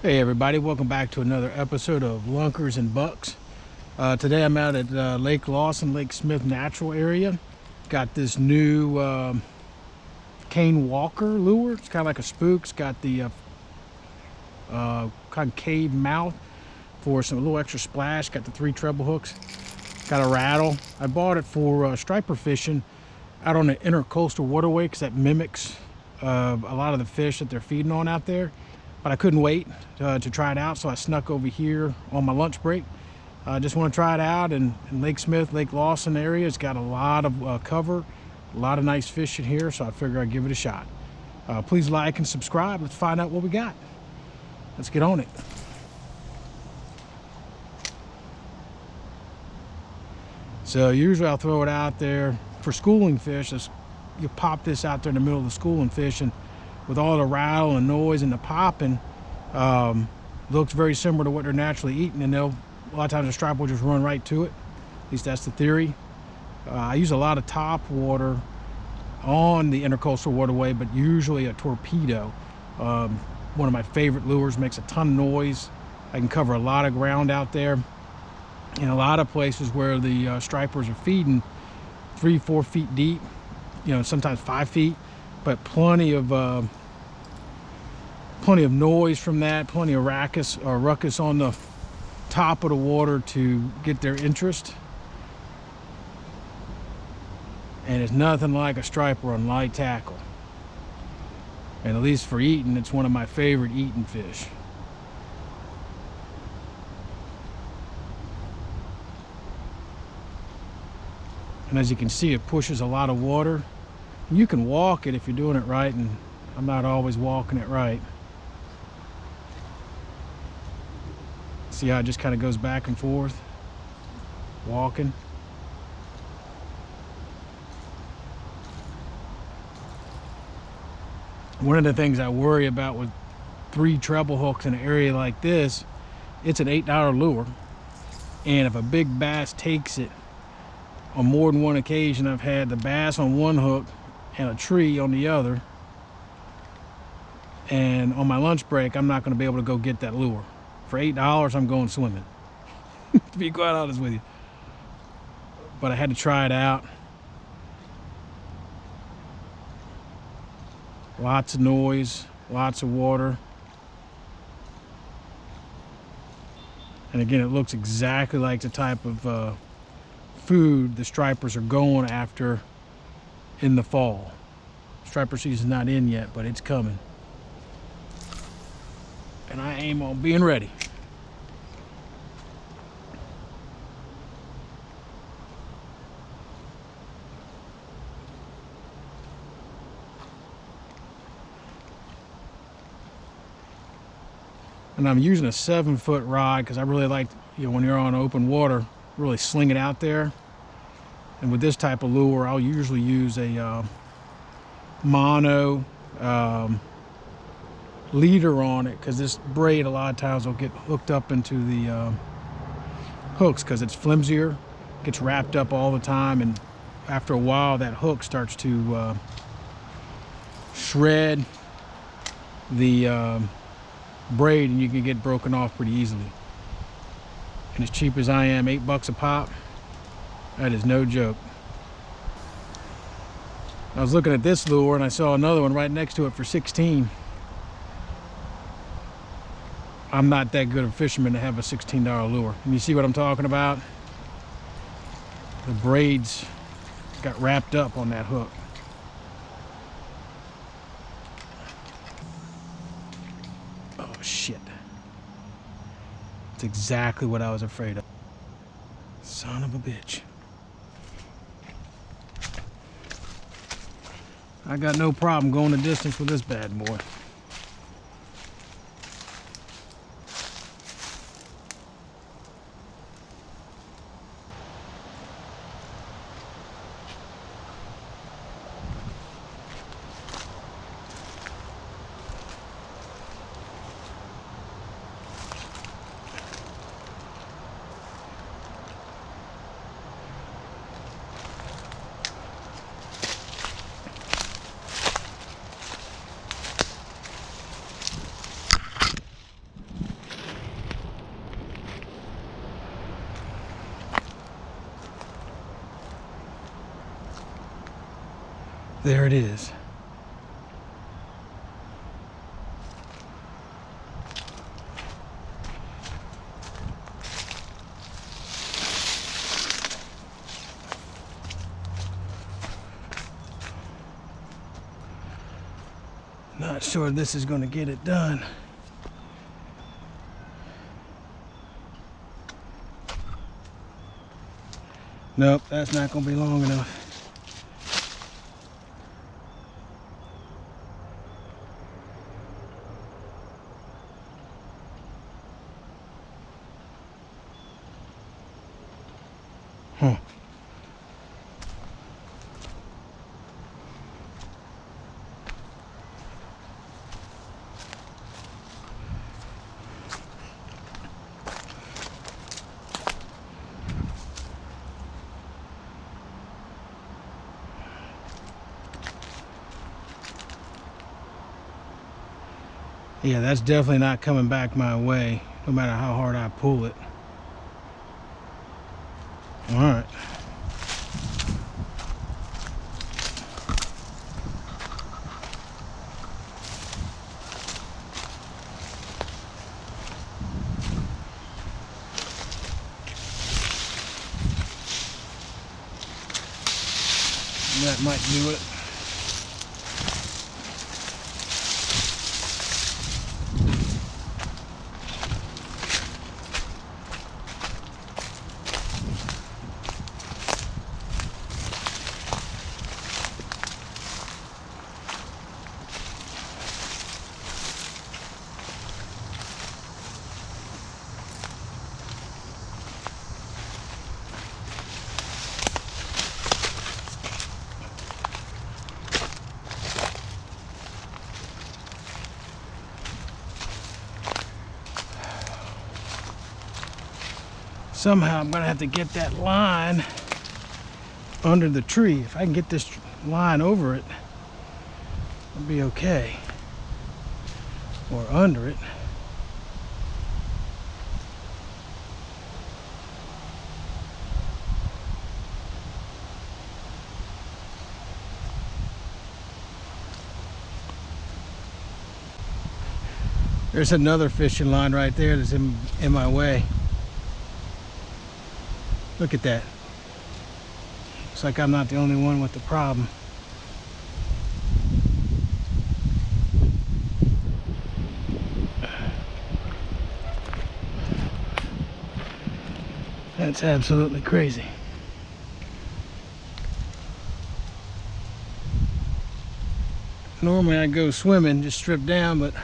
Hey everybody, welcome back to another episode of Lunkers and Bucks. Today I'm out at Lake Lawson, Lake Smith Natural Area. Got this new Cane Walker lure. It's kind of like a spook. It's got the concave mouth for some little extra splash. Got the 3 treble hooks. Got a rattle. I bought it for striper fishing out on the intercoastal waterway because that mimics a lot of the fish that they're feeding on out there. But I couldn't wait to try it out, so I snuck over here on my lunch break. I just want to try it out in Lake Smith, Lake Lawson area. It's got a lot of cover, a lot of nice fish in here, so I figure I'd give it a shot. Please like and subscribe. Let's find out what we got. Let's get on it. So usually I'll throw it out there for schooling fish. You pop this out there in the middle of the schooling fish, and with all the rattle and noise and the popping, looks very similar to what they're naturally eating, and a lot of times the stripe will just run right to it. At least that's the theory. I use a lot of top water on the intercoastal waterway, but usually a torpedo. One of my favorite lures, makes a ton of noise. I can cover a lot of ground out there. In a lot of places where the stripers are feeding 3-4 feet deep, sometimes 5 feet, but plenty of noise from that, plenty of ruckus on the top of the water to get their interest. And it's nothing like a striper on light tackle. And at least for eating, it's one of my favorite eating fish. And as you can see, it pushes a lot of water. You can walk it if you're doing it right, and I'm not always walking it right. See how it just kind of goes back and forth, walking. One of the things I worry about with 3 treble hooks in an area like this, it's an $8 lure. And if a big bass takes it, on more than one occasion, I've had the bass on one hook and a tree on the other, and on my lunch break I'm not going to be able to go get that lure. For $8 I'm going swimming, to be quite honest with you. But I had to try it out. Lots of noise, lots of water, and again, it looks exactly like the type of food the stripers are going after in the fall. Striper season's not in yet, but it's coming. And I aim on being ready. And I'm using a 7-foot rod because I really like, when you're on open water, really sling it out there. And with this type of lure, I'll usually use a mono leader on it, because this braid a lot of times will get hooked up into the hooks because it's flimsier, gets wrapped up all the time, and after a while that hook starts to shred the braid, and you can get broken off pretty easily. And as cheap as I am, $8 a pop, that is no joke. I was looking at this lure and I saw another one right next to it for 16. I'm not that good of a fisherman to have a $16 lure. And you see what I'm talking about? The braids got wrapped up on that hook. Oh shit. That's exactly what I was afraid of. Son of a bitch. I got no problem going the distance with this bad boy. There it is. Not sure this is going to get it done. Nope, that's not going to be long enough. Huh. Yeah, that's definitely not coming back my way, no matter how hard I pull it. All right. That might do it. Somehow I'm gonna have to get that line under the tree. If I can get this line over it, it'll be okay. Or under it. There's another fishing line right there that's in my way. Look at that. Looks like I'm not the only one with the problem. That's absolutely crazy. Normally I go swimming, just strip down, but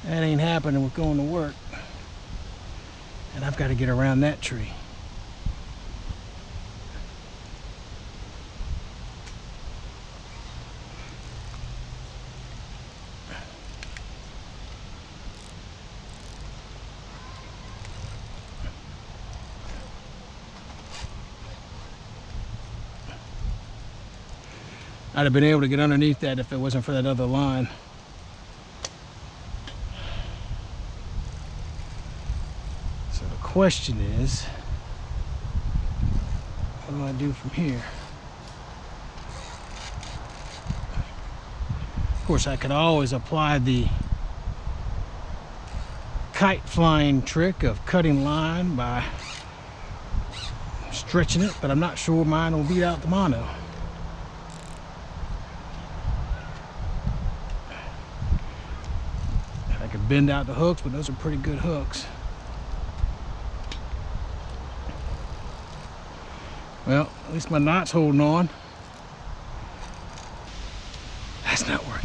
that ain't happening with going to work. And I've got to get around that tree. I'd have been able to get underneath that if it wasn't for that other line. So the question is, what do I do from here? Of course, I could always apply the kite flying trick of cutting line by stretching it, but I'm not sure mine will beat out the mono. I could bend out the hooks, but those are pretty good hooks. Well, at least my knot's holding on. That's not working.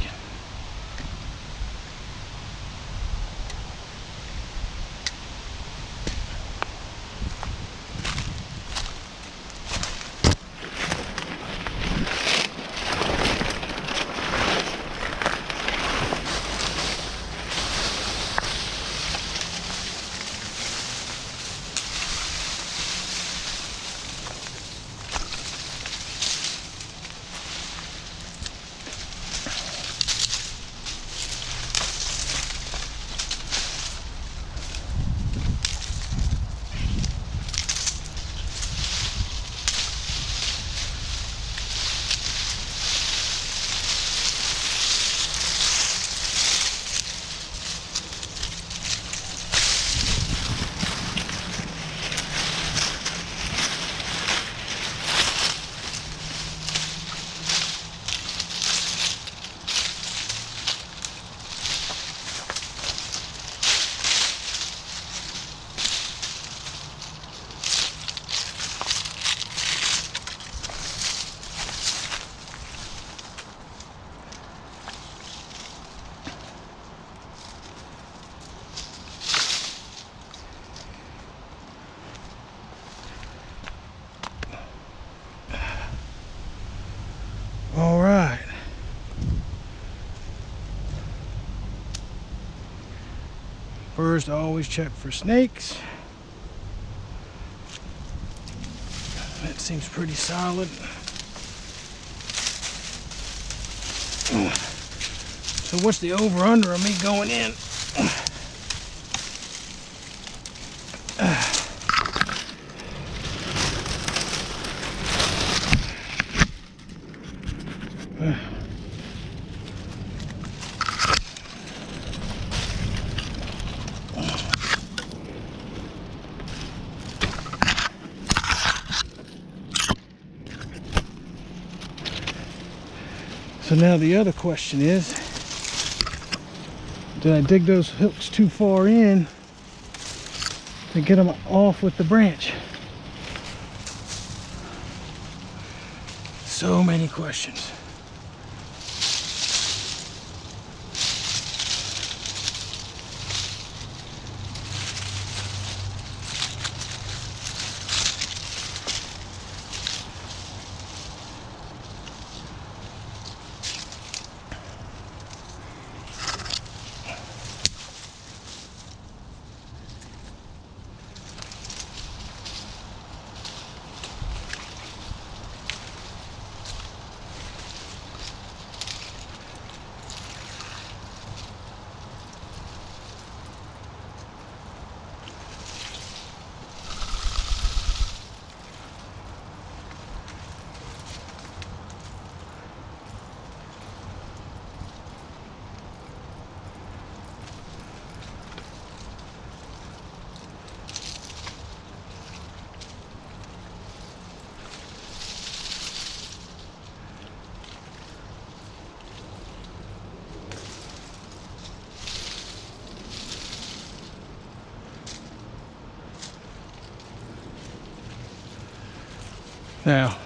First, always check for snakes. That seems pretty solid. So what's the over-under of me going in? So now the other question is, did I dig those hooks too far in to get them off with the branch? So many questions. Now,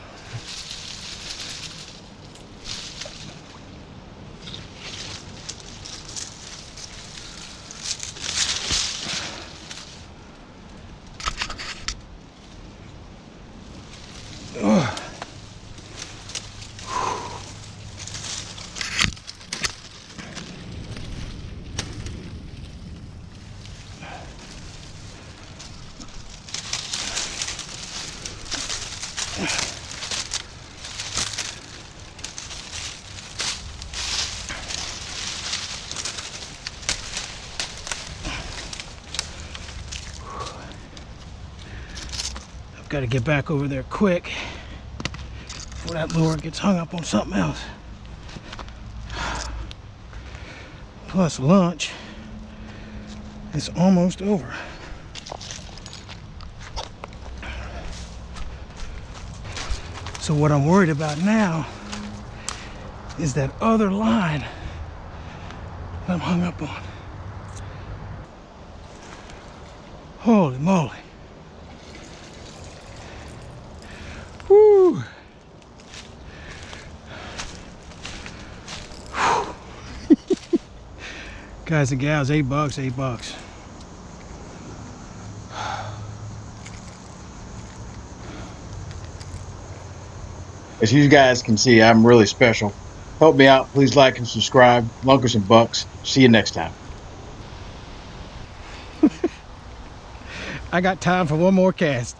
got to get back over there quick before that lure gets hung up on something else. Plus lunch is almost over. So what I'm worried about now is that other line that I'm hung up on. Holy moly. Woo. Guys and gals, $8, $8. As you guys can see, I'm really special. Help me out. Please like and subscribe. Lunkers and Bucks. See you next time. I got time for one more cast.